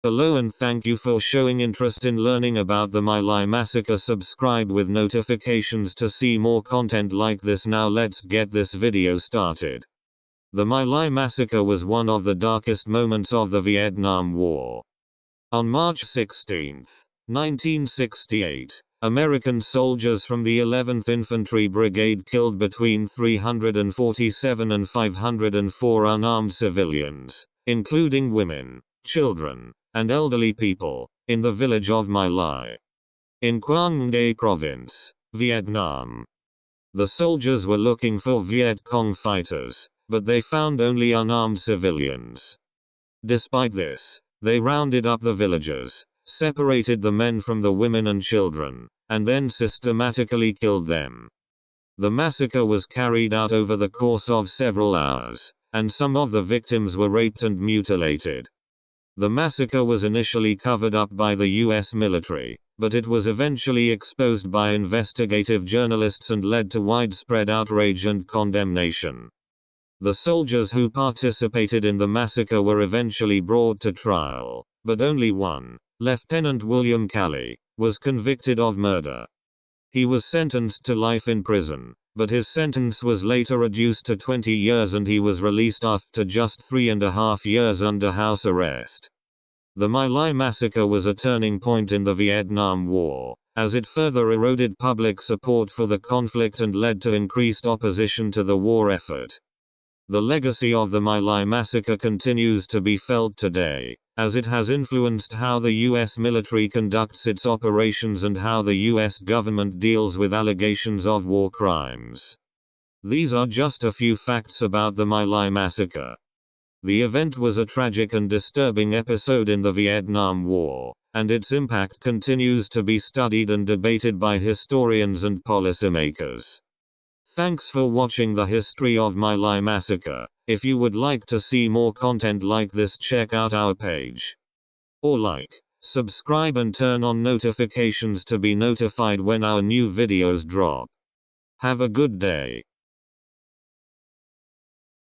Hello and thank you for showing interest in learning about the My Lai Massacre. Subscribe with notifications to see more content like this. Now let's get this video started. The My Lai Massacre was one of the darkest moments of the Vietnam War. On March 16, 1968, American soldiers from the 11th Infantry Brigade killed between 347 and 504 unarmed civilians, including women, children, and elderly people, in the village of My Lai, in Quang Nguyen Province, Vietnam. The soldiers were looking for Viet Cong fighters, but they found only unarmed civilians. Despite this, they rounded up the villagers, separated the men from the women and children, and then systematically killed them. The massacre was carried out over the course of several hours, and some of the victims were raped and mutilated. The massacre was initially covered up by the US military, but it was eventually exposed by investigative journalists and led to widespread outrage and condemnation. The soldiers who participated in the massacre were eventually brought to trial, but only one, Lieutenant William Calley, was convicted of murder. He was sentenced to life in prison, but his sentence was later reduced to 20 years and he was released after just 3.5 years under house arrest. The My Lai Massacre was a turning point in the Vietnam War, as it further eroded public support for the conflict and led to increased opposition to the war effort. The legacy of the My Lai Massacre continues to be felt today, as it has influenced how the US military conducts its operations and how the US government deals with allegations of war crimes. These are just a few facts about the My Lai Massacre. The event was a tragic and disturbing episode in the Vietnam War, and its impact continues to be studied and debated by historians and policymakers. Thanks for watching the history of My Lai Massacre. If you would like to see more content like this, check out our page. Or like, subscribe and turn on notifications to be notified when our new videos drop. Have a good day.